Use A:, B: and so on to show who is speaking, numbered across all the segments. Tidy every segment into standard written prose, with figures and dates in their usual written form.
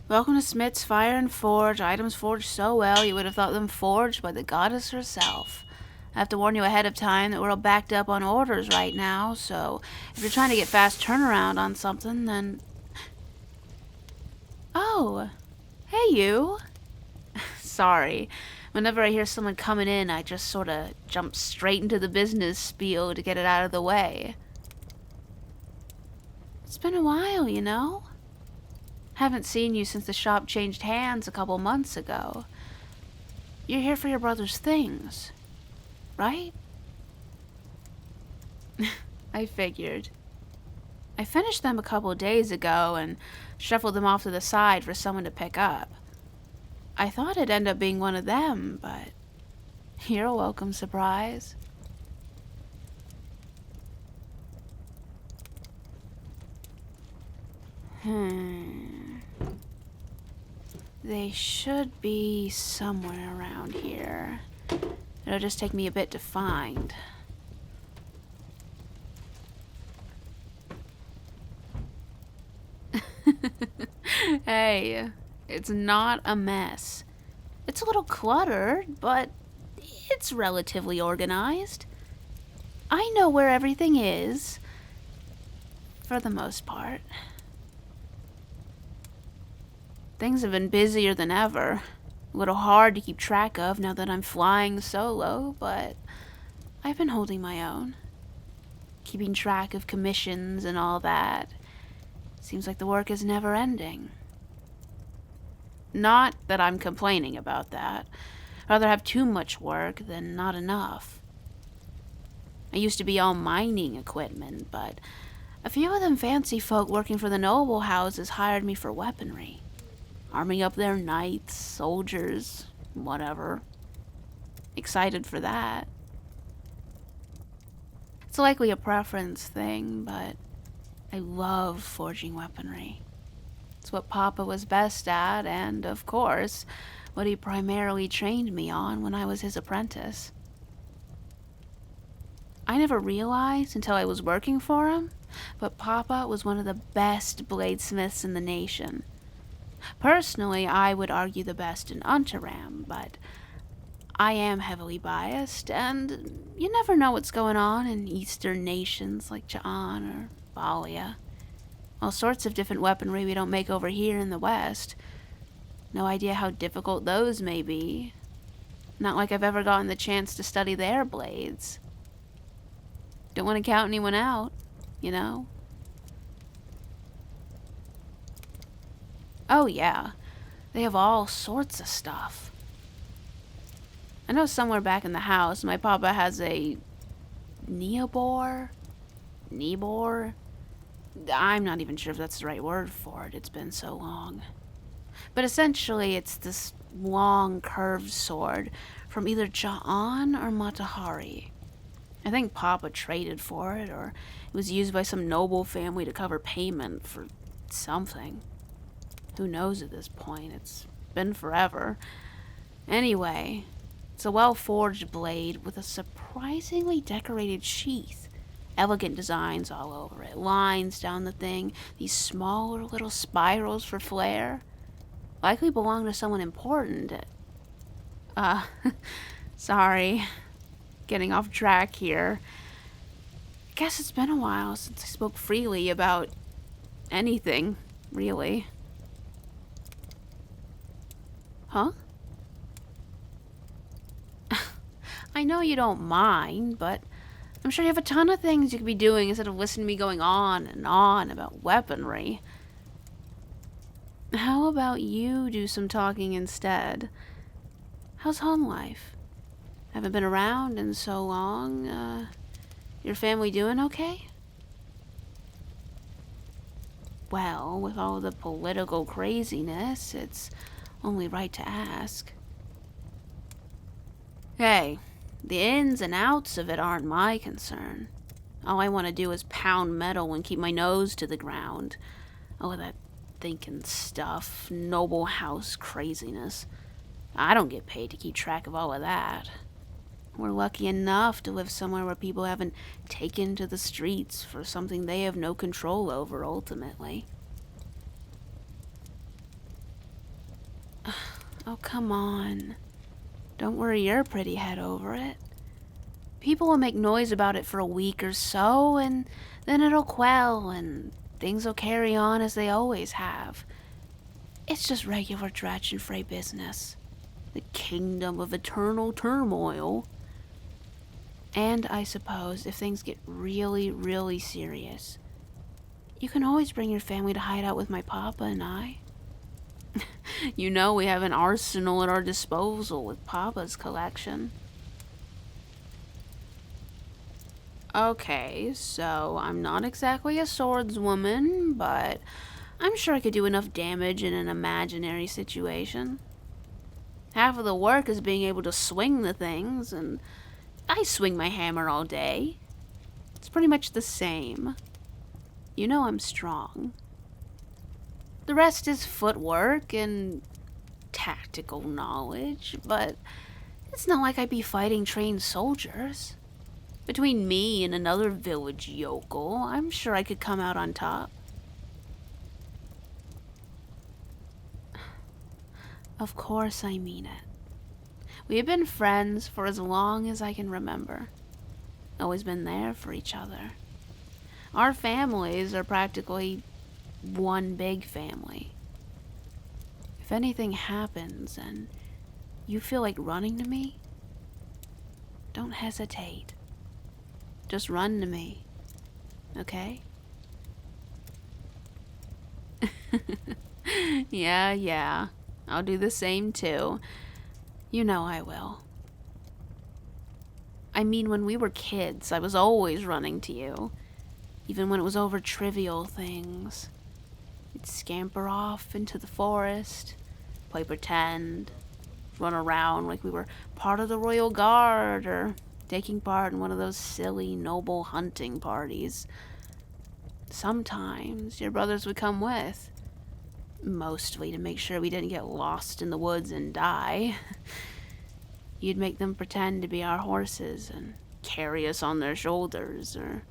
A: Welcome to Smith's Fire and Forge. Items forged so well you would have thought them forged by the goddess herself. I have to warn you ahead of time that we're all backed up on orders right now, so if you're trying to get fast turnaround on something, then... Oh, hey you. Sorry. Whenever I hear someone coming in, I just sort of jump straight into the business spiel to get it out of the way. It's been a while, you know? Haven't seen you since the shop changed hands a couple months ago. You're here for your brother's things, right? I figured. I finished them a couple days ago and shuffled them off to the side for someone to pick up. I thought it'd end up being one of them, but you're a welcome surprise. They should be somewhere around here. It'll just take me a bit to find. Hey, it's not a mess. It's a little cluttered, but it's relatively organized. I know where everything is, for the most part. Things have been busier than ever. A little hard to keep track of now that I'm flying solo, but I've been holding my own. Keeping track of commissions and all that. Seems like the work is never ending. Not that I'm complaining about that. I'd rather have too much work than not enough. I used to be all mining equipment, but a few of them fancy folk working for the noble houses hired me for weaponry. Arming up their knights, soldiers, whatever. Excited for that. It's likely a preference thing, but I love forging weaponry. It's what Papa was best at, and, of course, what he primarily trained me on when I was his apprentice. I never realized until I was working for him, but Papa was one of the best bladesmiths in the nation. Personally, I would argue the best in Unterram, but I am heavily biased, and you never know what's going on in eastern nations like Ja'an or Balia. All sorts of different weaponry we don't make over here in the West. No idea how difficult those may be. Not like I've ever gotten the chance to study their blades. Don't want to count anyone out, you know? Oh yeah, they have all sorts of stuff. I know somewhere back in the house, my papa has a Neobor? Nebor? I'm not even sure if that's the right word for it, it's been so long. But essentially, it's this long, curved sword from either Ja'an or Matahari. I think Papa traded for it, or it was used by some noble family to cover payment for something. Who knows at this point? It's been forever. Anyway, it's a well-forged blade with a surprisingly decorated sheath. Elegant designs all over it. Lines down the thing. These smaller little spirals for flair. Likely belong to someone important. Sorry. Getting off track here. Guess it's been a while since I spoke freely about anything, really. Huh? I know you don't mind, but I'm sure you have a ton of things you could be doing instead of listening to me going on and on about weaponry. How about you do some talking instead? How's home life? Haven't been around in so long. Your family doing okay? Well, with all the political craziness, it's only right to ask. Hey, the ins and outs of it aren't my concern. All I want to do is pound metal and keep my nose to the ground. All of that thinking stuff, noble house craziness. I don't get paid to keep track of all of that. We're lucky enough to live somewhere where people haven't taken to the streets for something they have no control over ultimately. Oh, come on. Don't worry your pretty head over it. People will make noise about it for a week or so, and then it'll quell, and things will carry on as they always have. It's just regular dredge and fray business. The kingdom of eternal turmoil. And I suppose if things get really, really serious, you can always bring your family to hide out with my papa and I. You know we have an arsenal at our disposal with Papa's collection. Okay, so I'm not exactly a swordswoman, but I'm sure I could do enough damage in an imaginary situation. Half of the work is being able to swing the things, and I swing my hammer all day. It's pretty much the same. You know I'm strong. The rest is footwork and tactical knowledge, but it's not like I'd be fighting trained soldiers. Between me and another village yokel, I'm sure I could come out on top. Of course I mean it. We have been friends for as long as I can remember. Always been there for each other. Our families are practically one big family. If anything happens and you feel like running to me, don't hesitate. Just run to me, okay? Yeah. I'll do the same too. You know I will. I mean, when we were kids, I was always running to you. Even when it was over trivial things. We'd scamper off into the forest, play pretend, run around like we were part of the royal guard or taking part in one of those silly, noble hunting parties. Sometimes your brothers would come with. Mostly to make sure we didn't get lost in the woods and die. You'd make them pretend to be our horses and carry us on their shoulders, or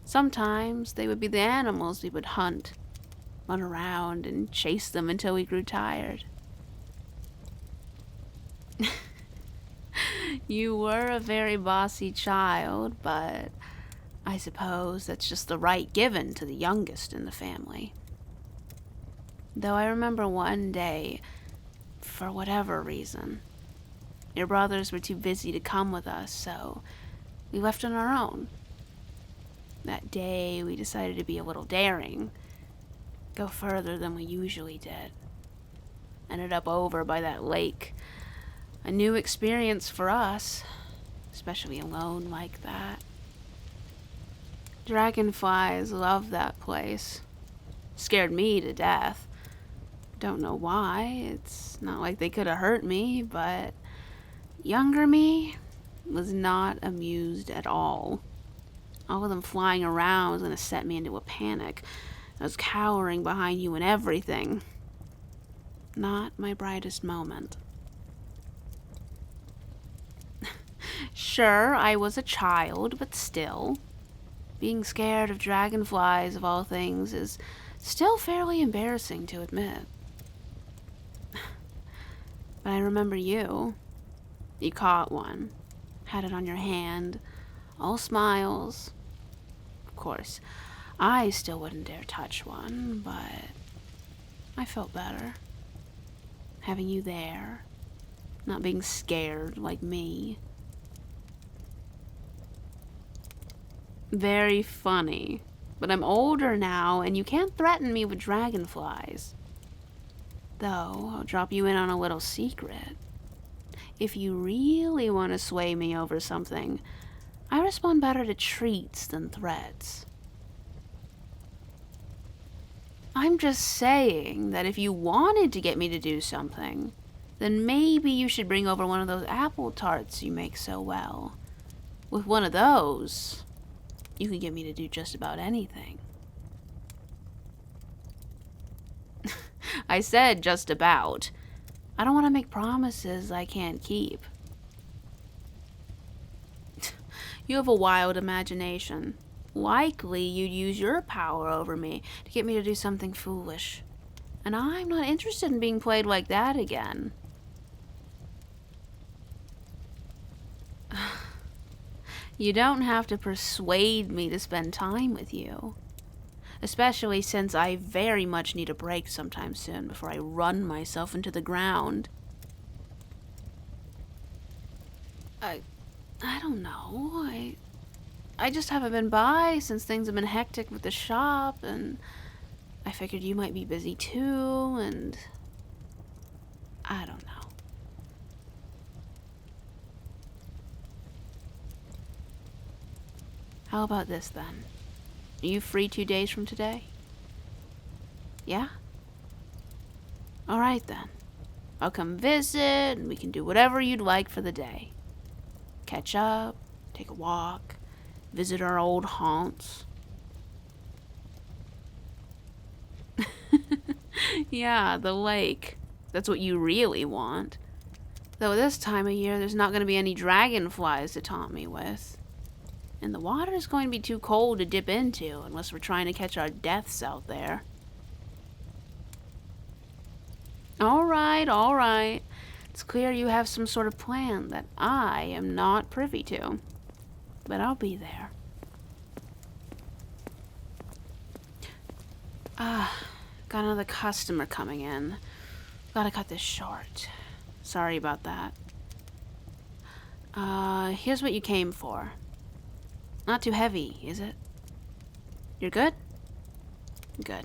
A: sometimes they would be the animals we would hunt, run around and chase them until we grew tired. You were a very bossy child, but I suppose that's just the right given to the youngest in the family. Though I remember one day, for whatever reason, your brothers were too busy to come with us, so we left on our own. That day, we decided to be a little daring, go further than we usually did. Ended up over by that lake. A new experience for us, especially alone like that. Dragonflies love that place. Scared me to death. Don't know why. It's not like they could have hurt me, but younger me was not amused at all. All of them flying around was going to set me into a panic. I was cowering behind you and everything. Not my brightest moment. Sure, I was a child, but still. Being scared of dragonflies, of all things, is still fairly embarrassing to admit. But I remember you. You caught one. Had it on your hand. All smiles. Of course, I still wouldn't dare touch one, but I felt better. Having you there. Not being scared like me. Very funny. But I'm older now, and you can't threaten me with dragonflies. Though, I'll drop you in on a little secret. If you really want to sway me over something, I respond better to treats than threats. I'm just saying that if you wanted to get me to do something, then maybe you should bring over one of those apple tarts you make so well. With one of those, you can get me to do just about anything. I said just about. I don't want to make promises I can't keep. You have a wild imagination. Likely you'd use your power over me to get me to do something foolish. And I'm not interested in being played like that again. You don't have to persuade me to spend time with you. Especially since I very much need a break sometime soon before I run myself into the ground. I don't know. I just haven't been by since things have been hectic with the shop, and I figured you might be busy too, and I don't know. How about this then? Are you free 2 days from today? Yeah? Alright then. I'll come visit, and we can do whatever you'd like for the day. Catch up, take a walk, visit our old haunts. Yeah, the lake. That's what you really want. Though this time of year, there's not going to be any dragonflies to taunt me with. And the water is going to be too cold to dip into unless we're trying to catch our deaths out there. Alright. It's clear you have some sort of plan that I am not privy to. But I'll be there. Got another customer coming in. Gotta cut this short. Sorry about that. Here's what you came for. Not too heavy, is it? You're good? Good.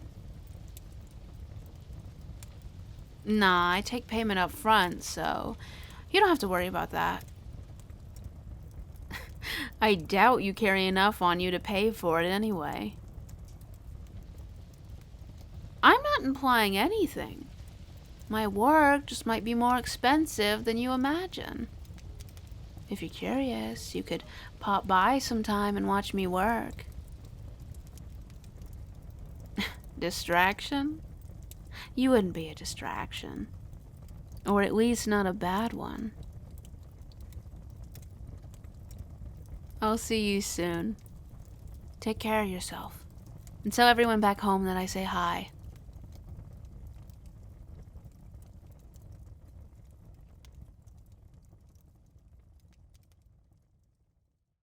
A: Nah, I take payment up front, so you don't have to worry about that. I doubt you carry enough on you to pay for it anyway. I'm not implying anything. My work just might be more expensive than you imagine. If you're curious, you could pop by sometime and watch me work. Distraction? You wouldn't be a distraction. Or at least not a bad one. I'll see you soon. Take care of yourself. And tell everyone back home that I say hi.